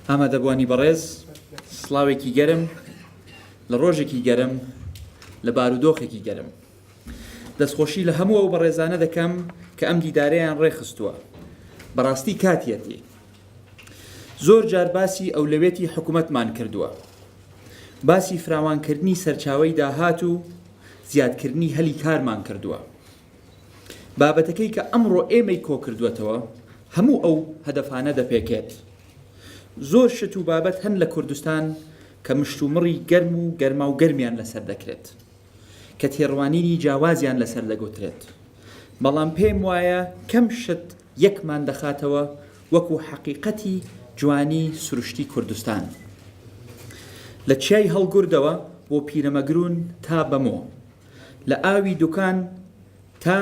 ئامادەبوانی بەڕێز سڵاوێکی گەرم لە ڕۆژێکی گەرم لە بارودۆخێکی گەرم دەستخۆشی لە هەموو ئەو بەڕێزانە دەکەم کە ئەم دیدارەیان ڕێخستووە. بەڕاستی کاتیەتی زۆر جار باسی ئەولەوێتی حکوومەتمان کردووە، باسی فراوانکردنی سەرچاوەی داهات و زیادکردنی هەلی کارمان کردووە. بابەتەکەی کە ئەمڕۆ ئێمەی کۆ کردووەتەوە هەموو ئەو هەدەفانە دەپێکێت. زۆر شت و بابەت هەن لە کوردستان کە مشتومڕی گەرم و گەرما و گەرمیان لەسەر دەکرێت، کە تێڕوانینی جیاوازیان لەسەر دەگوترێت. بەڵام پێم وایە کەم شت یەکمان دەخاتەوە وەکو حەقیقەتی جوانی سروشتی کوردستان، لە چیای هەڵگوردەوە بۆ پیرەمەگرون تا بەمۆ، لە ئاوی دوکان تا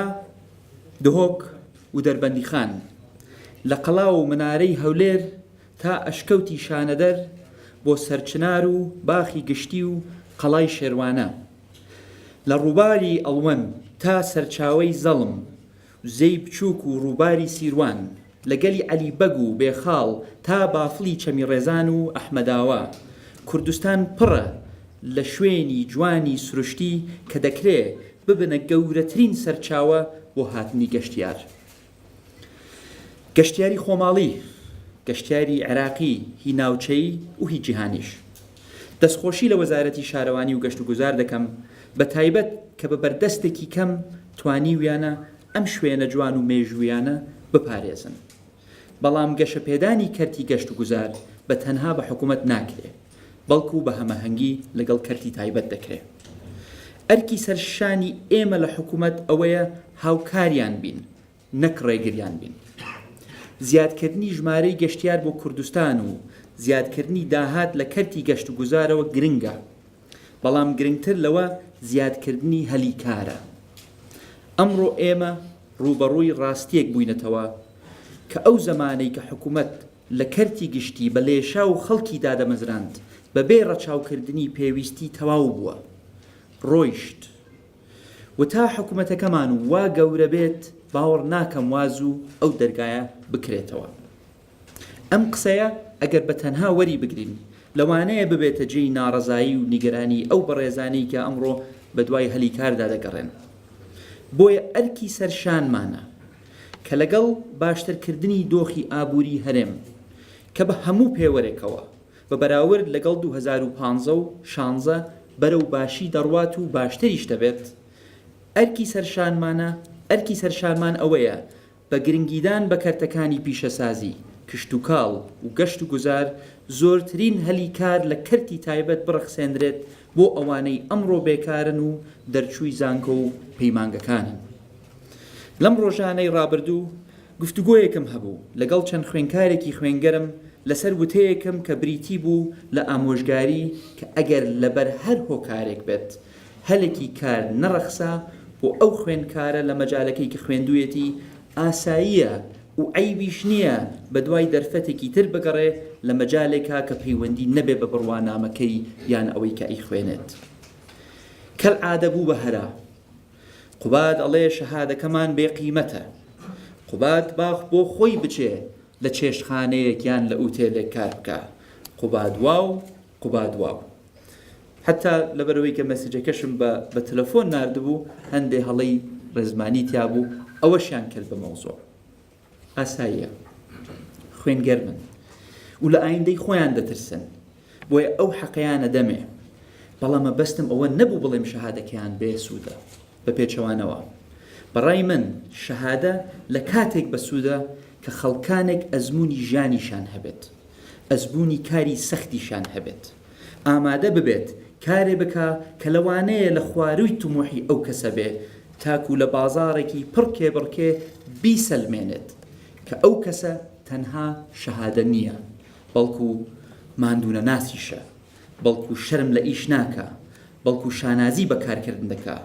دهۆک و دەربەندی خان، لە قەڵاو و منارەی هەولێر تا ئەشکەوتی شانەدەر، بۆ سەرچنار و باخی گشتی و قەڵای شێروانە، لە ڕووباری ئەڵوەن تا سەرچاوەی زەڵم، زەی بچووک و ڕووباری سیروان، لە گەلی عەلیبەگ و بێخاڵ تا بافڵی چەمی ڕێزان و ئەحمەداوە. کوردستان پڕە لە شوێنی جوانی سروشتی کە دەکرێ ببنە گەورەترین سەرچاوە بۆ هاتنی گەشتیار. گەشتیاری خۆماڵی، گەشتیاری عێراقی، هی ناوچەی و هی جیهانیش. دەستخۆشی لە وەزارەتی شارەوانی و گەشت و گوزار دەکەم، بە تایبەت کە بە بەردەستێکی کەم توانی ویانە ئەم شوێنە جوان و مێژویانە بپارێزن. بەڵام گەشەپێدانی کەرتی گەشت و گوزار بە تەنها بە حکوومەت ناکرێ، بەڵکو بە هەمەهەنگی لەگەڵ کەرتی تایبەت دەکرێت. ئەرکی سەرشانی ئێمە لە حکوومەت ئەوەیە هاوکاریان بین، نەک ڕێگریان بین. زیادکردنی ژمارەی گەشتیار بۆ کوردستان و زیادکردنی داهات لە کەرتی گەشت و گوزارەوە گرنگە، بەڵام گرنگتر لەوە زیادکردنی هەلی کارە. ئەمڕۆ ئێمە ڕوبەڕووی ڕاستیەک بووینەتەوە کە ئەو زەمانەی کە حکوومەت لە کەرتی گشتی بە لێشا و خەڵکی دادەمەزراند بەبێ ڕەچاوکردنی پێویستی تەواو بووە، ڕۆیشت. و تا حکوومەتەکەمان وا گەورە بێت باوەڕ ناکەم واز و ئەو دەرگایە بکرێتەوە. ئەم قسەیە ئەگەر بە تەنها وەری بگرین لەوانەیە ببێتە جێی ناڕەزایی و نیگەرانی ئەو بەڕێزانەی کە ئەمڕۆ بە دوای هەلی کاردا دەگەڕێن. بۆیە ئەرکی سەرشانمانە کە لەگەڵ باشترکردنی دۆخی ئابووری هەرێم کە بە هەموو پێوەرێکەوە بە بەراورد لەگەڵ 2015 و 16 بەرەو باشی دەڕوات و باشتریش دەبێت. ئەرکی سەرشانمان ئەوەیە بە گرنگیدان بە کەرتەکانی پیشەسازی، کشت و کاڵ و گەشت و گوزار زۆرترین هەلی کار لە کەرتی تایبەت بڕەخسێنرێت بۆ ئەوانەی ئەمڕۆ بێکارن و دەرچووی زانکۆ و پەیمانگەکانن. لەم ڕۆژانەی ڕابردوو گفتوگۆیەکم هەبوو لەگەڵ چەند خوێنکارێکی خوێنگەرم لەسەر وتەیەکم کە بریتی بوو لە ئامۆژگاری کە ئەگەر لەبەر هەر هۆکارێک بێت هەلێکی کار نەڕەخسا بۆ ئەو خوێنکارە لە مەجالەکەی کە خوێندوویەتی ئاساییە و عیبیش نییە بە دوای دەرفەتێکی تر بگەڕێ لە مەجالێکا کە پەیوەندی نەبێ بە بڕوانامەکەی یان ئەوەی کە ئەی خوێنێت. کەلعادە بوو بە هەرا. قوباد ئەڵێ شەهادەکەمان بێ قیمەتە. قوباد باخ بۆ خۆی بچێ لە چێشتخانەیەک یان لە ئوتێلێک کار بکە. قوباد واو، قوباد واو. حتا لەبەرەوەی کە مەسیجەکەشم بە تەلەفۆن ناردبوو هەندێ هەڵەی ڕێزمانی تیا بوو، ئەوەشیان کرد بە مەوزوع. ئاساییە، خوێنگەرمن و لە ئایندەی خۆیان دەترسن، بۆیە ئەو حەقەیانە دەمێ. بەڵام بەستم ئەوە نەبوو بڵێم شەهادەکەیان بێسوودە بە پێچەوانەوە. بەڕای من شەهادە لە کاتێک بەسوودە کە خەڵکانێک ئەزموونی ژیانیشان هەبێت، ئەزموونی کاری سەختیشان هەبێت، ئامادە ببێت کارێ بکە کە لەوانەیە لە خواروی تموحی ئەو کەسە بێ تاکو لە بازارێکی پڕ کێبڕکێ بیسەلمێنێت کە ئەو کەسە تەنها شەهادە نییە، بەڵکو ماندوونە ناسیشە، بەڵکو شەرم لە ئیش ناکە، بەڵکو شانازی بە کارکردن دەکا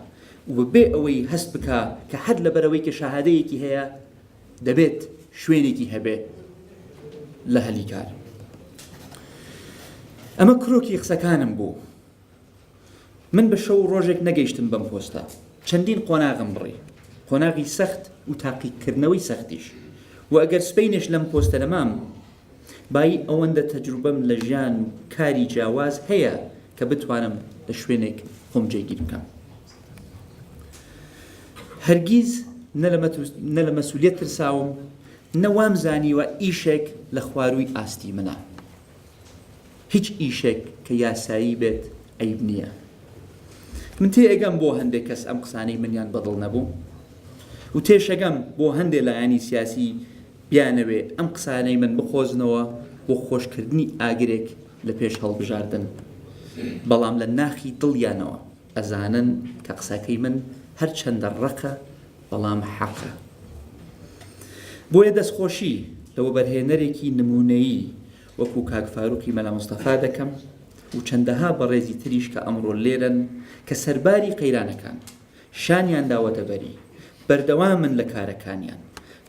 و بێ ئەوەی هەست بکە کە حەد لەبەرەوەی کە شەهادەیەکی هەیە دەبێت شوێنێکی هەبێ لە هەلی کار. ئەمە کرۆکی قسەکانم بوو. من بە شەو ڕۆژێک نەگەیشتم بەم پۆستە، چەندین قۆناغم بڕی، قۆناغی سەخت و تاقیکردنەوەی سەختیش. و ئەگەر سبەینش لەم پۆستە نەمام بای ئەوەندە تەجروبەم لە ژیان و کاری جیاواز هەیە کە بتوانم لە شوێنێک خۆم جێگیر بکەم. هەرگیز نە لە مەسئولیەت ترساوم، نەوام زانیوە ئیشێک لە خواروی ئاستی منە. هیچ ئیشێک کە یاسایی بێت عەیب نییە. من تێئەگەم بۆ هەندێک کەس ئەم قسانەی منیان بەدڵ نەبوو و تێشەگەم بۆ هەندێک لایانی سیاسی بیانەوێ ئەم قسانەی من بخۆزنەوە بۆ خۆشکردنی ئاگرێک لە پێش هەڵبژاردن، بەڵام لە ناخی دڵیانەوە ئەزانن کە قسەکەی من هەر چەندە ڕەقە بەڵام حەقە. بۆیە دەستخۆشی لەوە بەرهێنەرێکی نمونەیی وەکو کاک فاروقی مەلا مستەفا دەکەم و چەندەها بەڕێزی تریش کە ئەمڕۆ لێرن کە سەرباری قەیرانەکان شانیان داوەتە بەری، بەردەوامن لە کارەکانیان،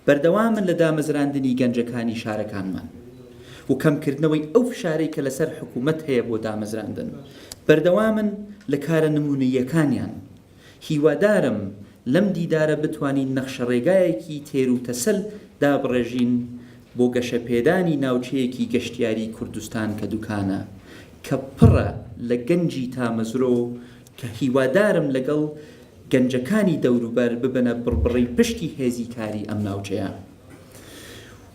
بەردەوامن لە دامەزراندنی گەنجەکانی شارەکانمان و کەمکردنەوەی ئەو فشارەی کە لەسەر حکوومەت هەیە بۆ دامەزراندن، بەردەوامن لە کارە نمونەیەکانیان. هیوادارم لەم دیدارە بتوانین نەخشە ڕێگایەکی تێر و تەسەل دابڕێژین بۆ گەشەپێدانی ناوچەیەکی گەشتیاری کوردستان کە دوکانە، کە پڕە لە گەنجی تامەزرۆ، کە هیوادارم لەگەڵ گەنجەکانی دەوروبەر ببنە بڕبڕی پشتی هێزی کاری ئەم ناوچەیە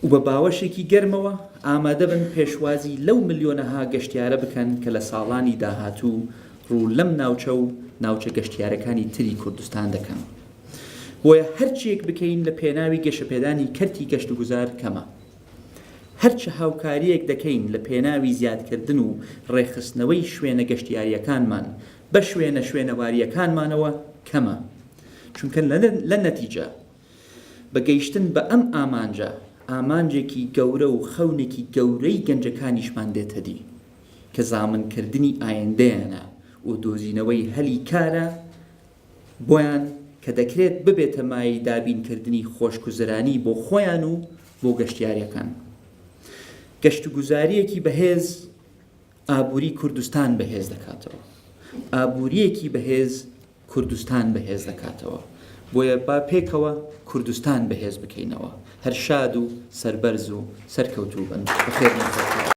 و بە باوەشێکی گەرمەوە ئامادە بن پێشوازی لەو ملیۆنەها گەشتیارە بکەن کە لە ساڵانی داهاتوو ڕوو لەم ناوچە و ناوچە گەشتیارەکانی تری کوردستان دەکەن. بۆیە هەرچیەک بکەین لە پێناوی گەشەپێدانی کەرتی گەشت و گوزار کەمە. هەرچە هاوکاریەک دەکەین لە پێناوی زیادکردن و ڕێخستنەوەی شوێنە گەشتیاریەکانمان بە شوێنەواریەکانمانەوە کەمە، چونکە لە نەتیجە بەگەیشتن بە ئەم ئامانجە ئامانجێکی گەورە و خەونێکی گەورەی گەنجەکانیشمان دێتە دی کە زامنکردنی ئایندەیانە و دۆزینەوەی هەلی کارە بۆیان کە دەکرێت ببێتە مای دابینکردنی خۆشگوزەرانی بۆ خۆیان و بۆ گەشتیاریەکان. گەشت و گوزاریەکی بەهێز ئابووری کوردستان بەهێز دەکاتەوە، ئابووریەکی بەهێز کوردستان بەهێز دەکاتەوە. بۆیە با پێکەوە کوردستان بەهێز بکەینەوە. هەر شاد و سەربەرز و سەرکەوتوو بن. بەخێر